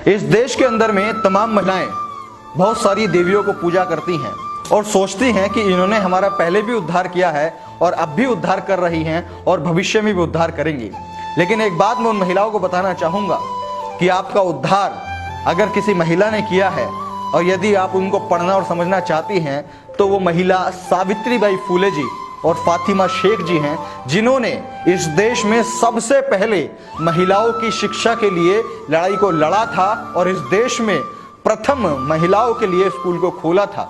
इस देश के अंदर में तमाम महिलाएं बहुत सारी देवियों को पूजा करती हैं और सोचती हैं कि इन्होंने हमारा पहले भी उद्धार किया है और अब भी उद्धार कर रही हैं और भविष्य में भी उद्धार करेंगी। लेकिन एक बात मैं उन महिलाओं को बताना चाहूँगा कि आपका उद्धार अगर किसी महिला ने किया है और यदि आप उनको पढ़ना और समझना चाहती हैं तो वो महिला सावित्रीबाई फुले जी और फातिमा शेख जी हैं, जिन्होंने इस देश में सबसे पहले महिलाओं की शिक्षा के लिए लड़ाई को लड़ा था और इस देश में प्रथम महिलाओं के लिए स्कूल को खोला था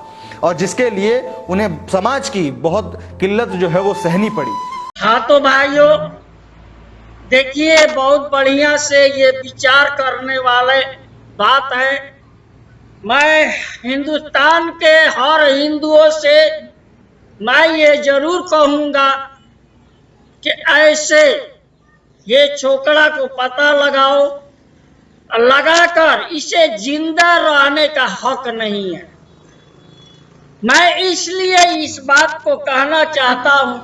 और जिसके लिए उन्हें समाज की बहुत किल्लत जो है वो सहनी पड़ी। हाँ तो भाइयों देखिए, बहुत बढ़िया से ये विचार करने वाले बात है। मैं हिंदुस्तान के हर हिंदुओं से मैं ये जरूर कहूँगा कि ऐसे ये छोकरा को पता लगाओ, लगाकर इसे जिंदा रहने का हक नहीं है। मैं इसलिए इस बात को कहना चाहता हूँ,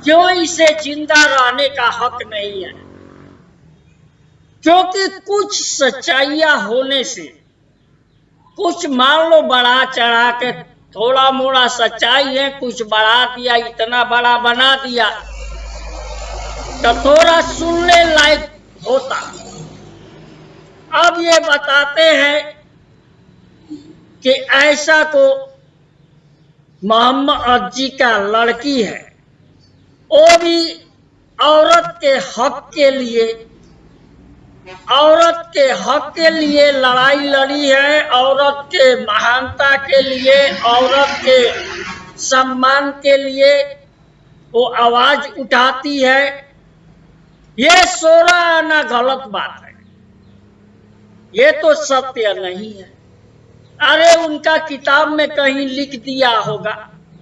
क्यों इसे जिंदा रहने का हक नहीं है, क्योंकि कुछ सच्चाइयाँ होने से, कुछ मान लो बढ़ा चढ़ा के थोड़ा मोड़ा सच्चाई है, कुछ बढ़ा दिया, इतना बड़ा बना दिया तो थोड़ा सुनने लायक होता। अब ये बताते हैं कि ऐसा को मोहम्मद जी का लड़की है, वो भी औरत के हक के लिए, औरत के हक के लिए लड़ाई लड़ी है, औरत के महानता के लिए, औरत के सम्मान के लिए वो आवाज उठाती है। ये सोरा आना गलत बात है, ये तो सत्य नहीं है। अरे उनका किताब में कहीं लिख दिया होगा,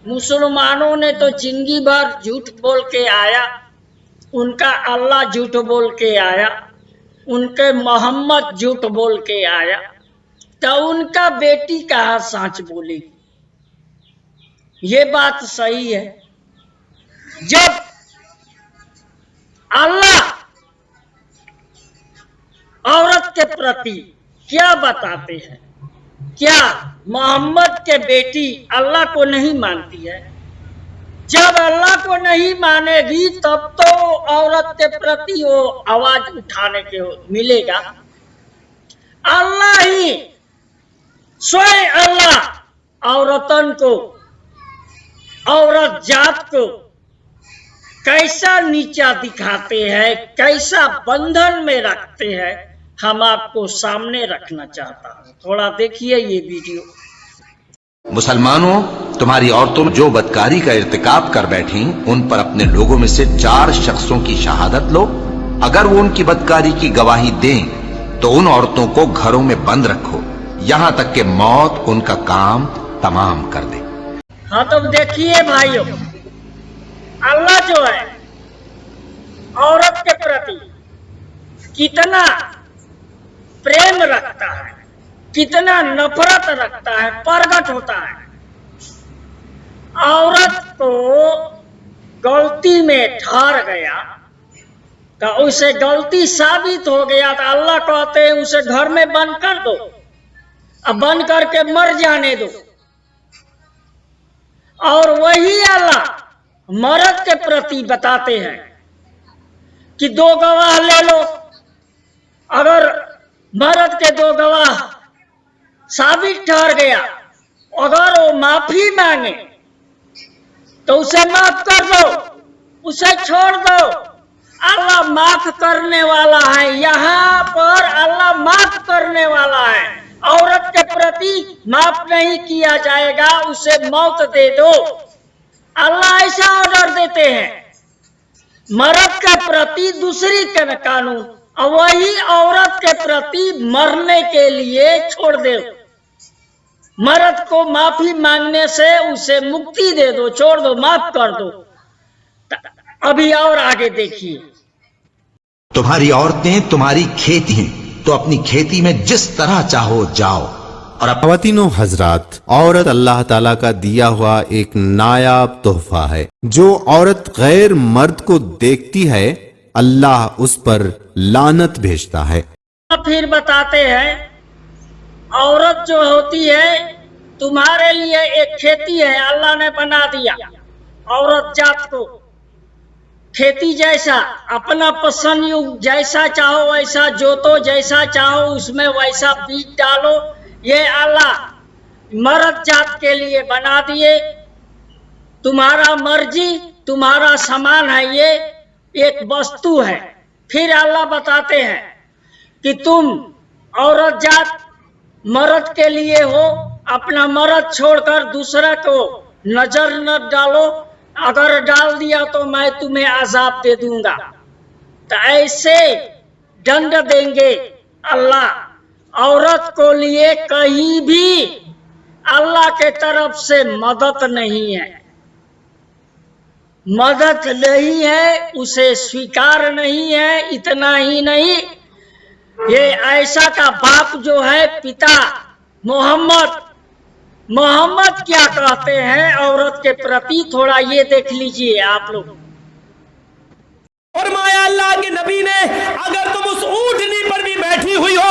मुसलमानों ने तो जिंदगी भर झूठ बोल के आया, उनका अल्लाह झूठ बोल के आया, उनके मोहम्मद झूठ बोल के आया, तो उनका बेटी कहाँ सच बोलेगी? ये बात सही है। जब अल्लाह औरत के प्रति क्या बताते हैं, क्या मोहम्मद के बेटी अल्लाह को नहीं मानती है? जब अल्लाह को नहीं मानेगी तब तो औरत के प्रति वो आवाज उठाने के मिलेगा। अल्लाह ही स्वयं अल्लाह औरतन को, औरत जात को कैसा नीचा दिखाते हैं, कैसा बंधन में रखते हैं, हम आपको सामने रखना चाहता हूं। थोड़ा देखिए ये वीडियो। मुसलमानों, तुम्हारी औरतों जो बदकारी का इर्तिकाब कर बैठी, उन पर अपने लोगों में से 4 शख्सों की शहादत लो। अगर वो उनकी बदकारी की गवाही दें तो उन औरतों को घरों में बंद रखो, यहाँ तक कि मौत उनका काम तमाम कर दे। हाँ तो देखिए भाइयों, अल्लाह जो है औरत के प्रति कितना प्रेम रखता है, कितना नफरत रखता है, प्रकट होता है। औरत को गलती में ठहर गया तो उसे गलती साबित हो गया तो अल्लाह कहते हैं उसे घर में बंद कर दो, अब बंद करके मर जाने दो। और वही अल्लाह मर्द के प्रति बताते हैं कि 2 गवाह ले लो। अगर मर्द के 2 गवाह साबित ठहर गया, अगर वो माफी मांगे तो उसे माफ कर दो, उसे छोड़ दो। अल्लाह माफ करने वाला है, यहाँ पर अल्लाह माफ करने वाला है। औरत के प्रति माफ नहीं किया जाएगा, उसे मौत दे दो। अल्लाह ऐसा ऑर्डर देते हैं। मर्द के प्रति दूसरी कानून, और वही औरत के प्रति मरने के लिए छोड़ दे। मर्द को माफी मांगने से उसे मुक्ति दे दो, छोड़ दो, माफ कर दो। अभी और आगे देखिए। तुम्हारी औरतें तुम्हारी खेती हैं, तो अपनी खेती में जिस तरह चाहो जाओ। और ख़वातीनो हजरात, औरत अल्लाह ताला का दिया हुआ एक नायाब तोहफा है। जो औरत गैर मर्द को देखती है, अल्लाह उस पर लानत भेजता है। फिर बताते हैं, औरत जो होती है तुम्हारे लिए एक खेती है, अल्लाह ने बना दिया औरत जात को खेती जैसा, अपना पसंद युग जैसा चाहो वैसा जोतो, जैसा चाहो उसमें वैसा बीज डालो। ये अल्लाह मर्द जात के लिए बना दिए, तुम्हारा मर्जी तुम्हारा सामान है, ये एक वस्तु है। फिर अल्लाह बताते हैं कि तुम औरत जात मर्द के लिए हो, अपना मर्द छोड़कर दूसरा को नजर न डालो, अगर डाल दिया तो मैं तुम्हें अजाब दे दूंगा। तो ऐसे दंड देंगे अल्लाह। औरत को लिए कहीं भी अल्लाह के तरफ से मदद नहीं है, मदद नहीं है, उसे स्वीकार नहीं है। इतना ही नहीं, ये आयशा का बाप जो है पिता मोहम्मद क्या कहते हैं औरत के प्रति, थोड़ा ये देख लीजिए आप लोग। फरमाया अल्लाह के नबी ने, अगर तुम उस ऊंटनी पर भी बैठी हुई हो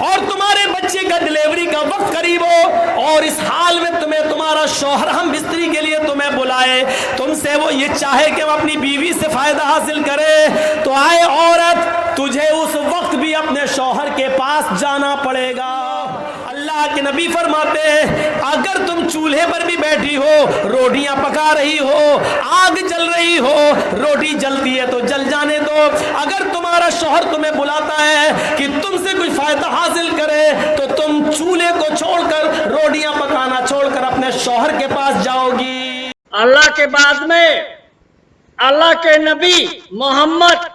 और तुम्हारे बच्चे का डिलीवरी का वक्त करीब हो और इस हाल में तुम्हें तुम्हारा शौहर हम बिस्तरी के लिए तुम्हें बुलाए, तुमसे वो ये चाहे कि हम अपनी बीवी से फायदा हासिल करे, तो आए औरत तुझे उस वक्त भी अपने शौहर के पास जाना पड़ेगा। अल्लाह के नबी फरमाते हैं, अगर तुम चूल्हे पर भी बैठी हो, रोटियां पका रही हो, आग जल रही हो, रोटी जलती है तो जल जाने दो। अगर तुम्हारा शौहर तुम्हें बुलाता है कि तुमसे कुछ फायदा हासिल करे, तो तुम चूल्हे को छोड़कर, रोटियां पकाना छोड़कर अपने शौहर के पास जाओगी। अल्लाह के बाद में अल्लाह के नबी मोहम्मद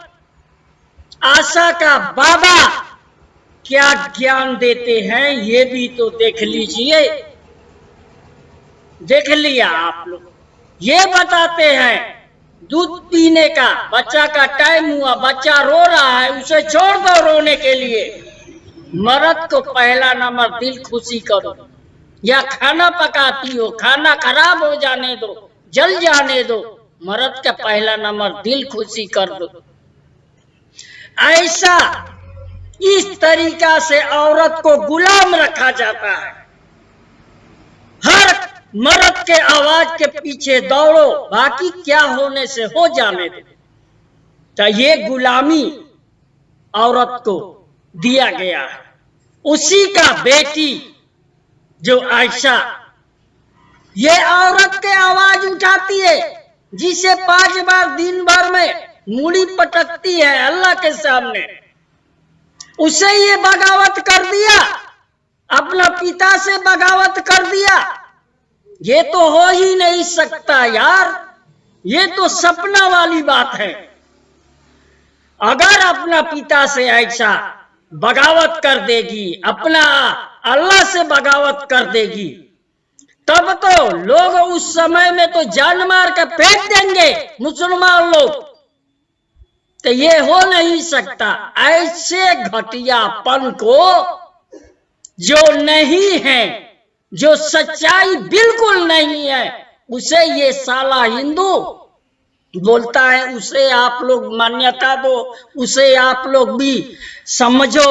आशा का बाबा क्या ज्ञान देते हैं, ये भी तो देख लीजिए। देख लिया आप लोग, ये बताते हैं दूध पीने का, बच्चा का टाइम हुआ, बच्चा रो रहा है, उसे छोड़ दो रोने के लिए, मर्द को पहला नंबर दिल खुशी करो। या खाना पकाती हो, खाना खराब हो जाने दो, जल जाने दो, मर्द का पहला नंबर दिल खुशी कर दो। ऐसा इस तरीका से औरत को गुलाम रखा जाता है। हर मर्द के आवाज के पीछे दौड़ो, बाकी क्या होने से हो जाने दो। तो ये गुलामी औरत को दिया गया है। उसी का बेटी जो आयशा, ये औरत के आवाज उठाती है, जिसे 5 बार दिन भर में मूड़ी पटकती है अल्लाह के सामने, उसे ये बगावत कर दिया, अपना पिता से बगावत कर दिया। ये तो हो ही नहीं सकता यार, ये तो सपना वाली बात है। अगर अपना पिता से ऐसा बगावत कर देगी, अपना अल्लाह से बगावत कर देगी, तब तो लोग उस समय में तो जान मार के फेंक देंगे मुसलमान लोग। तो ये हो नहीं सकता। ऐसे घटियापन को जो नहीं है, जो सच्चाई बिल्कुल नहीं है, उसे ये साला हिंदू बोलता है, उसे आप लोग मान्यता दो, उसे आप लोग भी समझो।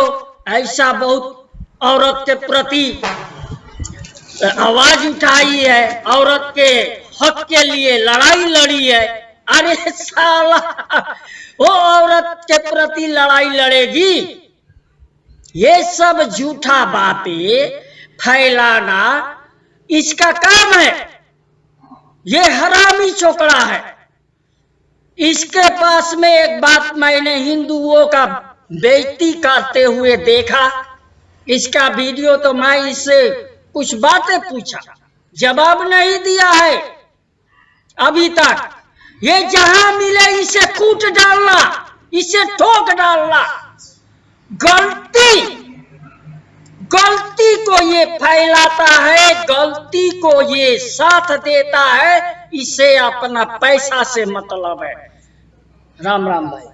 ऐसा बहुत औरत के प्रति आवाज उठाई है, औरत के हक के लिए लड़ाई लड़ी है। अरे साला, वो औरत के प्रति लड़ाई लड़ेगी? ये सब झूठा बातें फैलाना इसका काम है। ये हरामी छोकरा है। इसके पास में एक बात मैंने हिंदुओं का बेइज्जती करते हुए देखा। इसका वीडियो तो मैं इससे कुछ बातें पूछा, जवाब नहीं दिया है अभी तक। ये जहां मिले इसे कूट डालना, इसे ठोक डालना। गलती को ये फैलाता है, गलती को ये साथ देता है, इसे अपना पैसा से मतलब है। राम राम भाई।